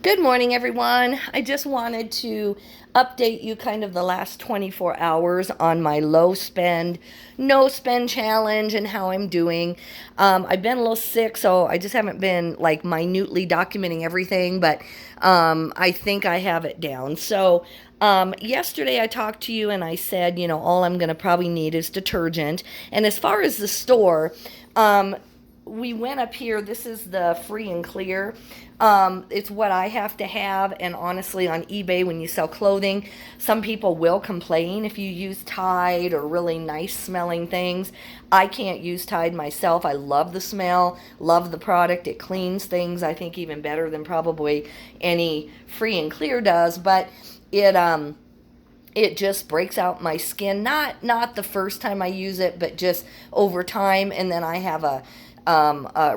Good morning, everyone. I just wanted to update you kind of the last 24 hours on my low spend, no spend challenge and how I'm doing. I've been a little sick, so I just haven't been like minutely documenting everything, but I think I have it down. So, yesterday I talked to you and I said, all I'm going to probably need is detergent. And as far as the store, we went up here. This is the free and clear. It's what I have to have. And honestly, on eBay, when you sell clothing, some people will complain if you use Tide or really nice smelling things. I can't use Tide myself. I love the smell, love the product. It cleans things, I think, even better than probably any free and clear does. But it just breaks out my skin. Not the first time I use it, but just over time. And then I have a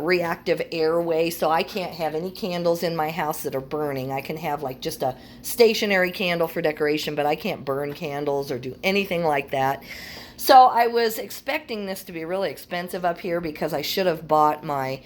reactive airway, so I can't have any candles in my house that are burning. I can have like just a stationary candle for decoration, but I can't burn candles or do anything like that. So I was expecting this to be really expensive up here because I should have bought my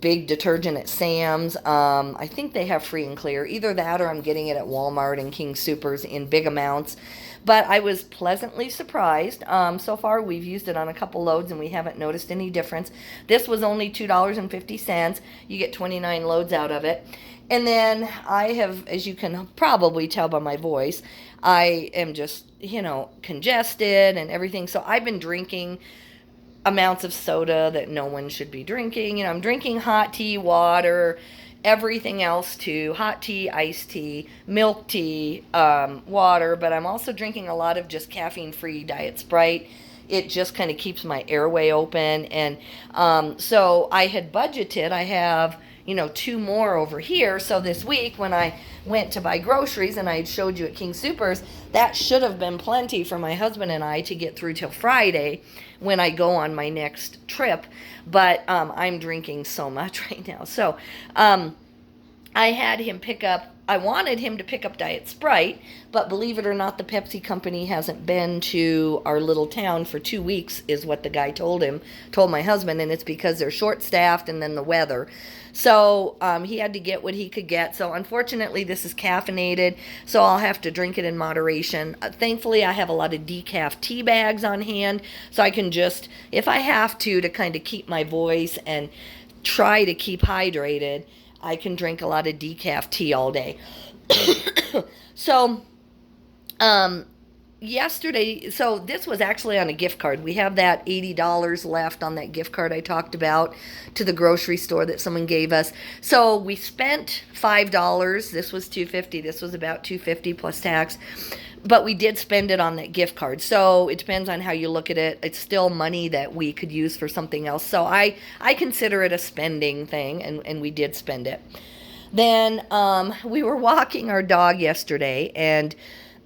big detergent at Sam's. I think they have free and clear. Either that or I'm getting it at Walmart and King Soopers in big amounts. But I was pleasantly surprised. So far, we've used it on a couple loads and we haven't noticed any difference. This was only $2.50. You get 29 loads out of it. And then I have, as you can probably tell by my voice, I am just, congested and everything. So I've been drinking amounts of soda that no one should be drinking. I'm drinking hot tea, water, everything else too. Hot tea, iced tea, milk tea, water, but I'm also drinking a lot of just caffeine-free Diet Sprite. It just kind of keeps my airway open. And so I had budgeted, I have, two more over here. So this week when I went to buy groceries and I had showed you at King Soopers, that should have been plenty for my husband and I to get through till Friday when I go on my next trip. But I'm drinking so much right now. So I wanted him to pick up Diet Sprite, but believe it or not, the Pepsi company hasn't been to our little town for 2 weeks, is what the guy told my husband, and it's because they're short-staffed and then the weather. So he had to get what he could get. So unfortunately, this is caffeinated, so I'll have to drink it in moderation. Thankfully, I have a lot of decaf tea bags on hand, so I can just, if I have to kind of keep my voice and try to keep hydrated, I can drink a lot of decaf tea all day. So, yesterday, so this was actually on a gift card. We have that $80 left on that gift card I talked about to the grocery store that someone gave us. So we spent $5. This was $2.50. This was about $2.50 plus tax. But we did spend it on that gift card. So it depends on how you look at it. It's still money that we could use for something else. So I consider it a spending thing, and we did spend it. Then we were walking our dog yesterday, and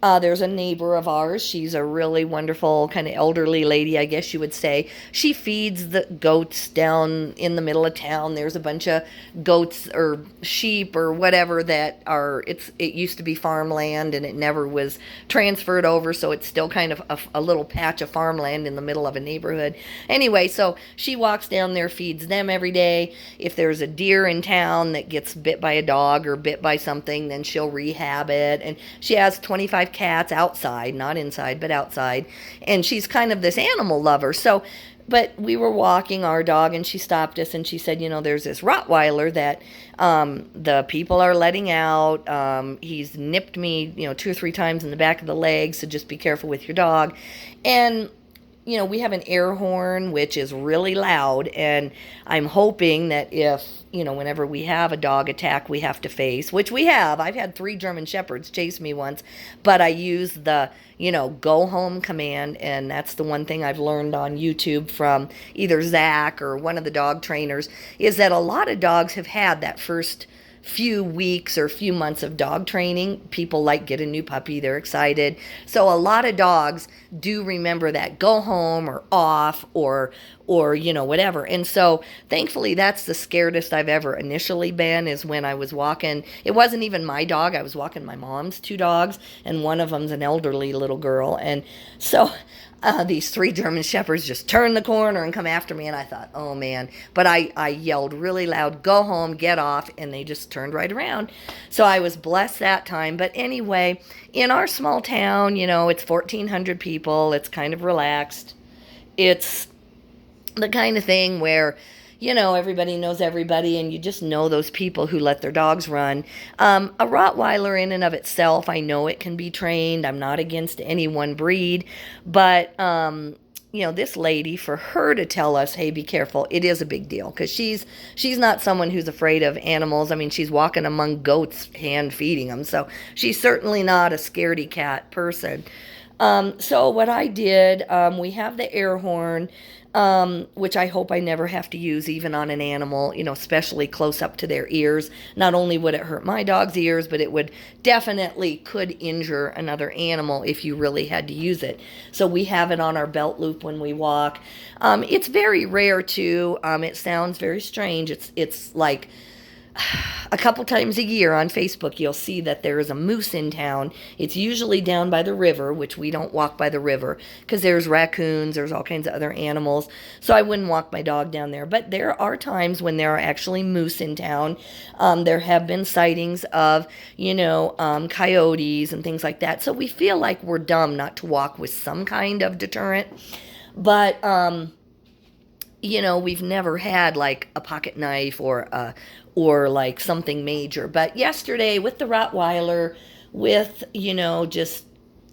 there's a neighbor of ours. She's a really wonderful kind of elderly lady, I guess you would say. She feeds the goats down in the middle of town. There's a bunch of goats or sheep or whatever that are, it used to be farmland and it never was transferred over, so it's still kind of a little patch of farmland in the middle of a neighborhood. Anyway, so she walks down there, feeds them every day. If there's a deer in town that gets bit by a dog or bit by something, then she'll rehab it. And she has 25 cats outside, not inside, but outside. And she's kind of this animal lover. So, but we were walking our dog and she stopped us and she said, there's this rottweiler that the people are letting out. He's nipped me, 2 or 3 times in the back of the leg, so just be careful with your dog. And we have an air horn, which is really loud, and I'm hoping that if, whenever we have a dog attack we have to face, which we have. I've had 3 German Shepherds chase me once, but I use the, go home command, and that's the one thing I've learned on YouTube from either Zach or one of the dog trainers, is that a lot of dogs have had that first few weeks or few months of dog training. People like get a new puppy, they're excited. So a lot of dogs do remember that go home or off or whatever. And so thankfully that's the scaredest I've ever initially been, is when I was walking. It wasn't even my dog. I was walking my mom's 2 dogs, and one of them's an elderly little girl. And so these 3 German Shepherds just turned the corner and come after me, and I thought, oh man. But I yelled really loud, go home, get off, and they just turned right around. So I was blessed that time. But anyway, in our small town, it's 1,400 people. It's kind of relaxed. It's the kind of thing where, everybody knows everybody, and you just know those people who let their dogs run. A Rottweiler in and of itself, I know it can be trained. I'm not against any one breed, but, this lady, for her to tell us, hey, be careful, it is a big deal, because she's not someone who's afraid of animals. I mean, she's walking among goats, hand feeding them, so she's certainly not a scaredy cat person. So what I did, we have the air horn, which I hope I never have to use even on an animal, especially close up to their ears. Not only would it hurt my dog's ears, but it would definitely could injure another animal if you really had to use it. So we have it on our belt loop when we walk. It's very rare too. It sounds very strange. It's like a couple times a year on Facebook, you'll see that there is a moose in town. It's usually down by the river, which we don't walk by the river because there's raccoons, there's all kinds of other animals. So I wouldn't walk my dog down there. But there are times when there are actually moose in town. There have been sightings of, coyotes and things like that. So we feel like we're dumb not to walk with some kind of deterrent. But, we've never had like a pocket knife or like something major. But yesterday with the Rottweiler, with,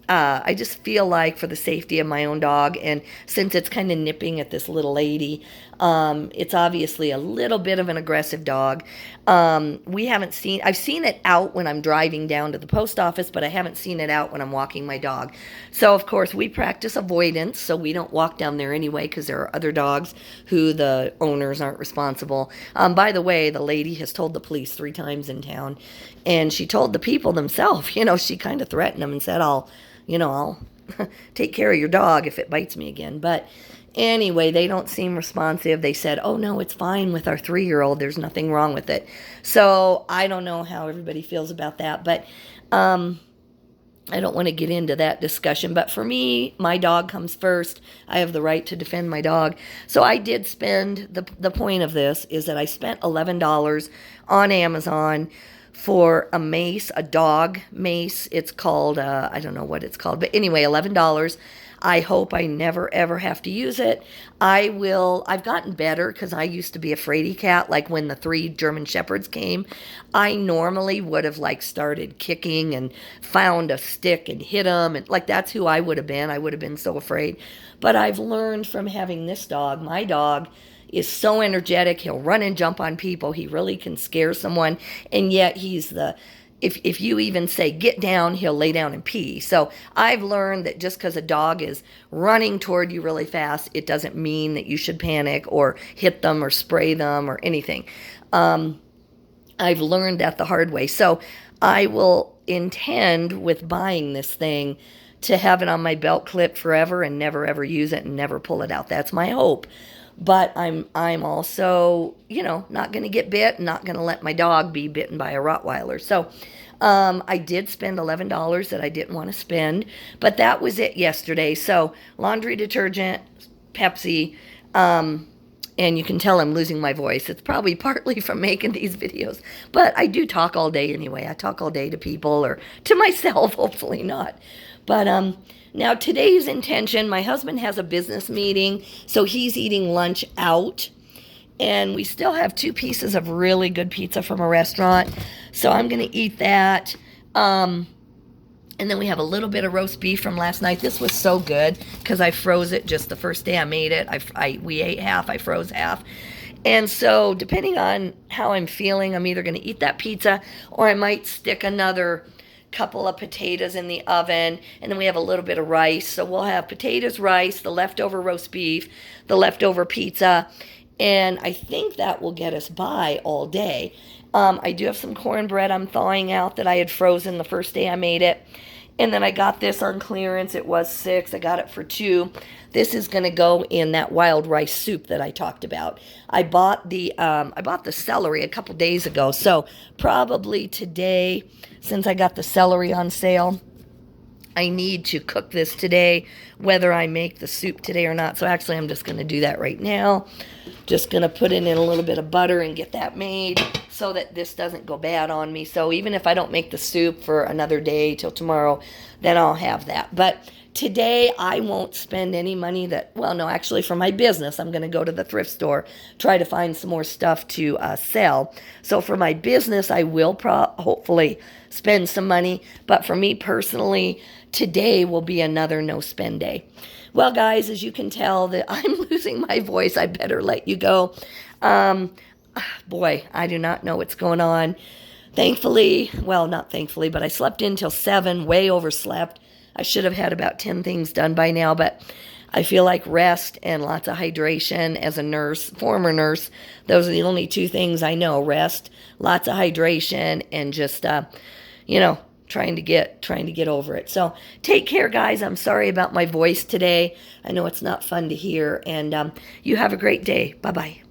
I just feel like for the safety of my own dog, and since it's kind of nipping at this little lady, it's obviously a little bit of an aggressive dog. I've seen it out when I'm driving down to the post office, but I haven't seen it out when I'm walking my dog. So, of course, we practice avoidance, so we don't walk down there anyway because there are other dogs who the owners aren't responsible. By the way, the lady has told the police 3 times in town, and she told the people themselves, she kind of threatened them and said, I'll take care of your dog if it bites me again. But anyway, they don't seem responsive. They said, oh, no, it's fine with our 3-year-old. There's nothing wrong with it. So I don't know how everybody feels about that. But I don't want to get into that discussion. But for me, my dog comes first. I have the right to defend my dog. So I did spend, the point of this is that I spent $11 on Amazon for a mace, a dog mace. It's called, I don't know what it's called, but anyway, $11. I hope I never, ever have to use it. I've gotten better because I used to be a fraidy cat. Like when the 3 German Shepherds came, I normally would have started kicking and found a stick and hit them. And that's who I would have been. I would have been so afraid. But I've learned from having this dog, my dog is so energetic. He'll run and jump on people. He really can scare someone. And yet if you even say, get down, he'll lay down and pee. So I've learned that just because a dog is running toward you really fast, it doesn't mean that you should panic or hit them or spray them or anything. I've learned that the hard way. So I will intend with buying this thing to have it on my belt clip forever and never ever use it and never pull it out. That's my hope. But I'm also, not going to get bit, not going to let my dog be bitten by a Rottweiler. So I did spend $11 that I didn't want to spend, but that was it yesterday. So laundry detergent, Pepsi, and you can tell I'm losing my voice. It's probably partly from making these videos, but I do talk all day anyway. I talk all day to people or to myself, hopefully not. But now today's intention, my husband has a business meeting, so he's eating lunch out. And we still have 2 pieces of really good pizza from a restaurant. So I'm going to eat that. And then we have a little bit of roast beef from last night. This was so good because I froze it just the first day I made it. We ate half, I froze half. And so depending on how I'm feeling, I'm either going to eat that pizza or I might stick another couple of potatoes in the oven, and then we have a little bit of rice. So we'll have potatoes, rice, the leftover roast beef, the leftover pizza, and I think that will get us by all day. I do have some cornbread I'm thawing out that I had frozen the first day I made it. And then I got this on clearance. It was $6. I got it for $2. This is going to go in that wild rice soup that I talked about. I bought the celery a couple days ago. So probably today, since I got the celery on sale, I need to cook this today, whether I make the soup today or not. So actually, I'm just going to do that right now. Just going to put it in a little bit of butter and get that made. so that this doesn't go bad on me. So even if I don't make the soup for another day till tomorrow, then I'll have that. But today I won't spend any money well, no, actually for my business, I'm going to go to the thrift store, try to find some more stuff to sell. So for my business, I will hopefully spend some money. But for me personally, today will be another no spend day. Well, guys, as you can tell that I'm losing my voice, I better let you go. Boy, I do not know what's going on. Thankfully, well, not thankfully, but I slept in till 7, way overslept. I should have had about 10 things done by now, but I feel like rest and lots of hydration as a nurse, former nurse. Those are the only 2 things I know: rest, lots of hydration, and just, trying to get over it. So take care, guys. I'm sorry about my voice today. I know it's not fun to hear, and you have a great day. Bye-bye.